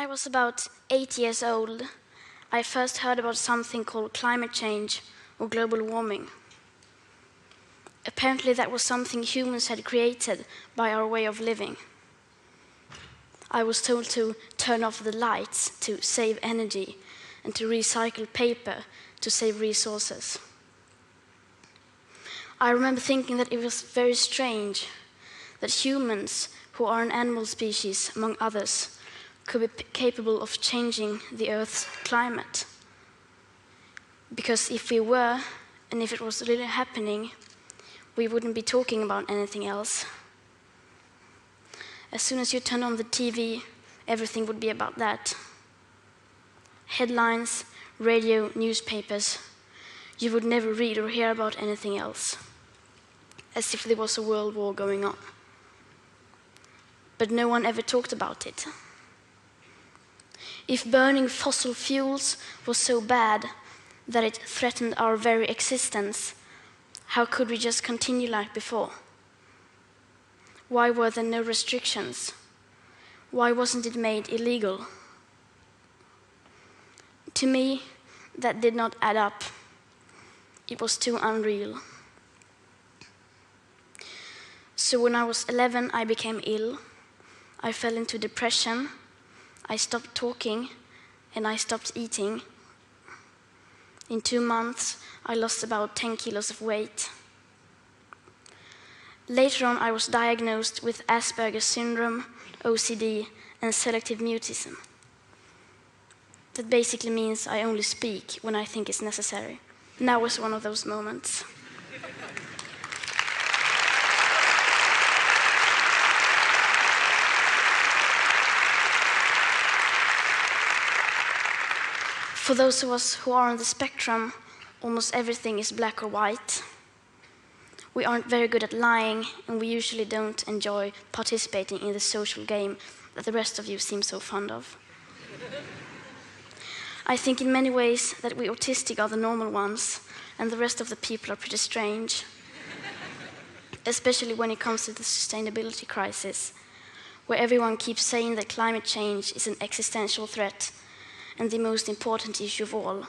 I was about 8 years old, I first heard about something called climate change or global warming. Apparently that was something humans had created by our way of living. I was told to turn off the lights to save energy and to recycle paper to save resources. I remember thinking that it was very strange that humans, who are an animal species among others, could be capable of changing the Earth's climate. Because if we were, and if it was really happening, we wouldn't be talking about anything else. As soon as you turn on the TV, everything would be about that. Headlines, radio, newspapers. You would never read or hear about anything else, as if there was a world war going on. But no one ever talked about it. If burning fossil fuels was so bad that it threatened our very existence, how could we just continue like before? Why were there no restrictions? Why wasn't it made illegal? To me, that did not add up. It was too unreal. So when I was 11, I became ill. I fell into depression. I stopped talking, and I stopped eating. In 2 months, I lost about 10 kilos of weight. Later on, I was diagnosed with Ásperger syndrome, OCD, and selective mutism. That basically means I only speak when I think it's necessary. Now was one of those moments. For those of us who are on the spectrum, almost everything is black or white. We aren't very good at lying, and we usually don't enjoy participating in the social game that the rest of you seem so fond of. I think in many ways that we autistic are the normal ones, and the rest of the people are pretty strange. Especially when it comes to the sustainability crisis, where everyone keeps saying that climate change is an existential threat and the most important issue of all,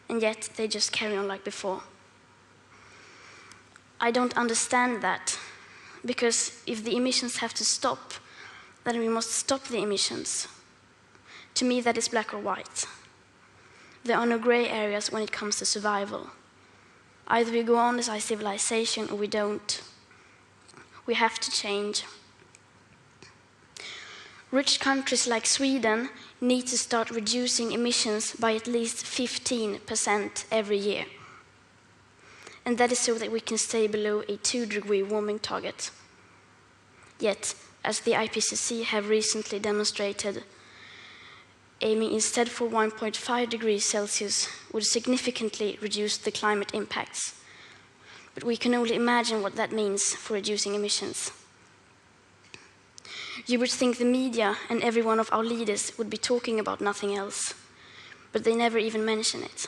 and yet they just carry on like before. I don't understand that, because if the emissions have to stop, then we must stop the emissions. To me, that is black or white. There are no gray areas when it comes to survival. Either we go on as a civilization or we don't. We have to change. Rich countries like Sweden need to start reducing emissions by at least 15% every year. And that is so that we can stay below a 2-degree warming target. Yet, as the IPCC have recently demonstrated, aiming instead for 1.5 degrees Celsius would significantly reduce the climate impacts. But we can only imagine what that means for reducing emissions. You would think the media and every one of our leaders would be talking about nothing else, but they never even mention it.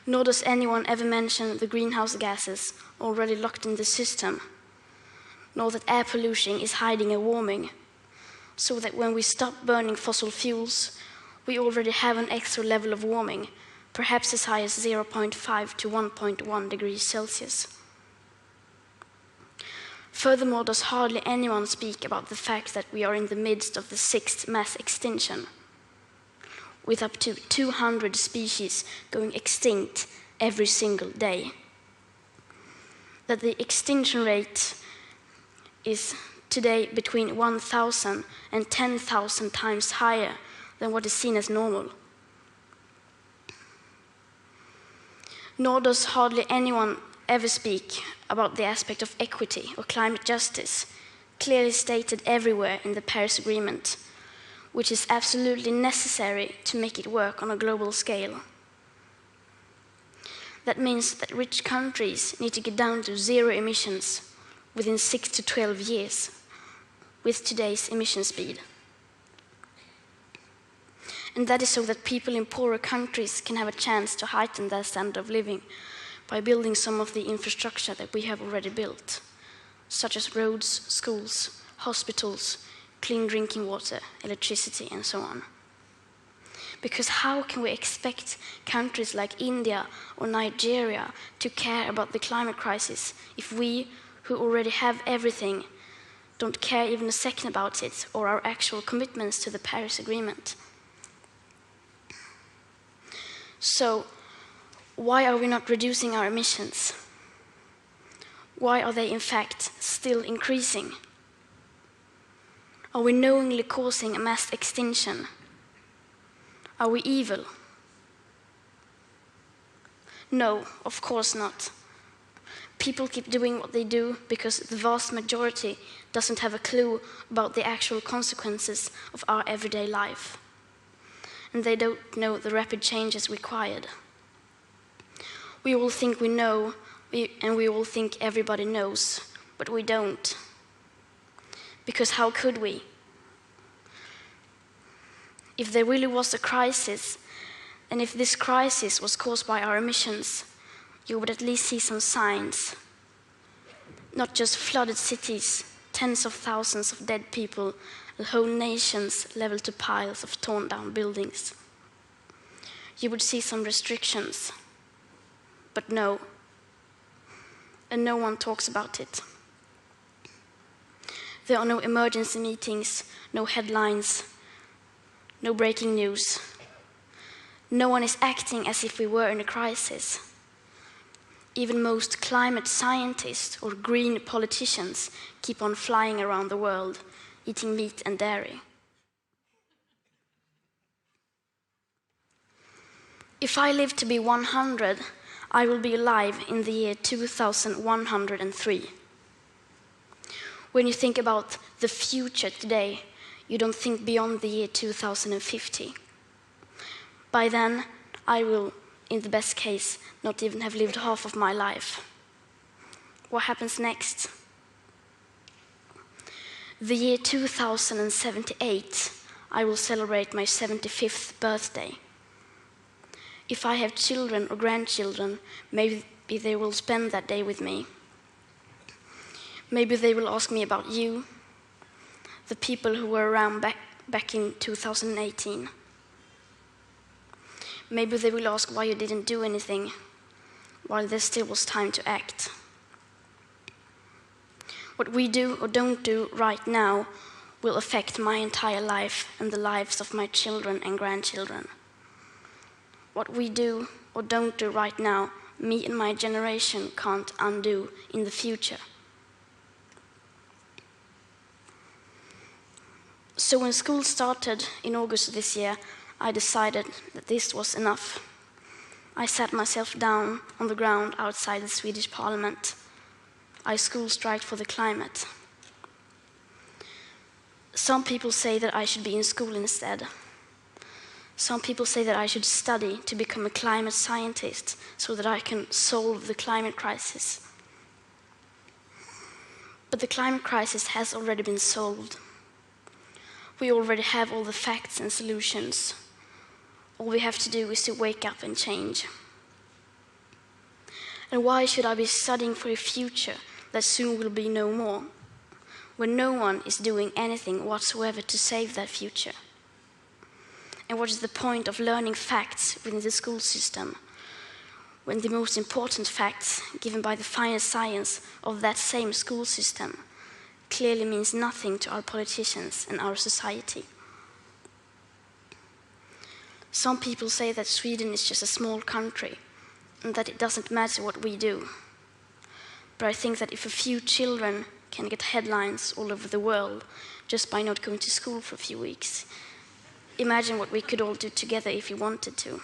Nor does anyone ever mention the greenhouse gases already locked in the system, nor that air pollution is hiding a warming, so that when we stop burning fossil fuels, we already have an extra level of warming, perhaps as high as 0.5 to 1.1 degrees Celsius. Furthermore, does hardly anyone speak about the fact that we are in the midst of the 6th mass extinction, with up to 200 species going extinct every single day. That the extinction rate is today between 1,000 and 10,000 times higher than what is seen as normal. Nor does hardly anyone ever speak about the aspect of equity or climate justice, clearly stated everywhere in the Paris Agreement, which is absolutely necessary to make it work on a global scale. That means that rich countries need to get down to 0 emissions within 6 to 12 years with today's emission speed. And that is so that people in poorer countries can have a chance to heighten their standard of living by building some of the infrastructure that we have already built, such as roads, schools, hospitals, clean drinking water, electricity, and so on. Because how can we expect countries like India or Nigeria to care about the climate crisis if we, who already have everything, don't care even a second about it or our actual commitments to the Paris Agreement? So, why are we not reducing our emissions? Why are they in fact still increasing? Are we knowingly causing a mass extinction? Are we evil? No, of course not. People keep doing what they do because the vast majority doesn't have a clue about the actual consequences of our everyday life. And they don't know the rapid changes required. We all think we know, and we all think everybody knows, but we don't. Because how could we? If there really was a crisis, and if this crisis was caused by our emissions, you would at least see some signs. Not just flooded cities, tens of thousands of dead people, and whole nations leveled to piles of torn down buildings. You would see some restrictions, but no. And no one talks about it. There are no emergency meetings, no headlines, no breaking news. No one is acting as if we were in a crisis. Even most climate scientists or green politicians keep on flying around the world, eating meat and dairy. If I live to be 100, I will be alive in the year 2103. When you think about the future today, you don't think beyond the year 2050. By then, I will, in the best case, not even have lived half of my life. What happens next? The year 2078, I will celebrate my 75th birthday. If I have children or grandchildren, maybe they will spend that day with me. Maybe they will ask me about you, the people who were around back in 2018. Maybe they will ask why you didn't do anything while there still was time to act. What we do or don't do right now will affect my entire life and the lives of my children and grandchildren. What we do or don't do right now, me and my generation can't undo in the future. So when school started in August this year, I decided that this was enough. I sat myself down on the ground outside the Swedish parliament. I school striked for the climate. Some people say that I should be in school instead. Some people say that I should study to become a climate scientist so that I can solve the climate crisis. But the climate crisis has already been solved. We already have all the facts and solutions. All we have to do is to wake up and change. And why should I be studying for a future that soon will be no more, when no one is doing anything whatsoever to save that future? And what is the point of learning facts within the school system, when the most important facts given by the final science of that same school system clearly means nothing to our politicians and our society? Some people say that Sweden is just a small country and that it doesn't matter what we do. But I think that if a few children can get headlines all over the world just by not going to school for a few weeks, imagine what we could all do together if we wanted to.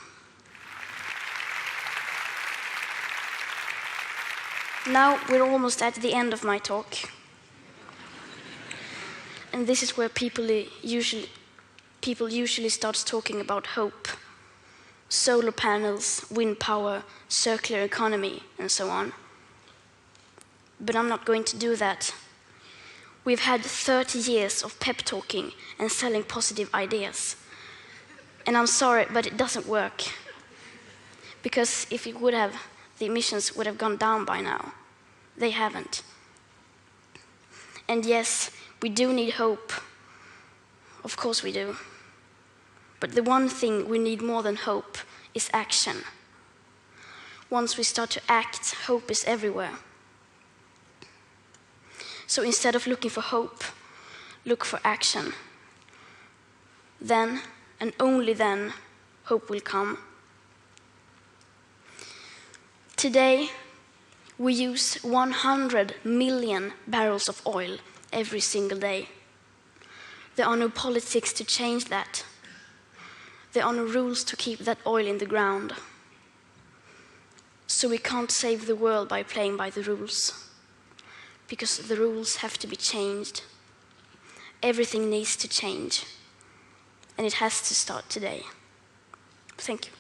Now we're almost at the end of my talk. And this is where people usually start talking about hope. Solar panels, wind power, circular economy, and so on. But I'm not going to do that. We've had 30 years of pep talking and selling positive ideas. And I'm sorry, but it doesn't work. Because if it would have, the emissions would have gone down by now. They haven't. And yes, we do need hope. Of course we do. But the one thing we need more than hope is action. Once we start to act, hope is everywhere. So instead of looking for hope, look for action. Then, and only then, hope will come. Today, we use 100 million barrels of oil every single day. There are no politics to change that. There are no rules to keep that oil in the ground. So we can't save the world by playing by the rules, because the rules have to be changed. Everything needs to change, and it has to start today. Thank you.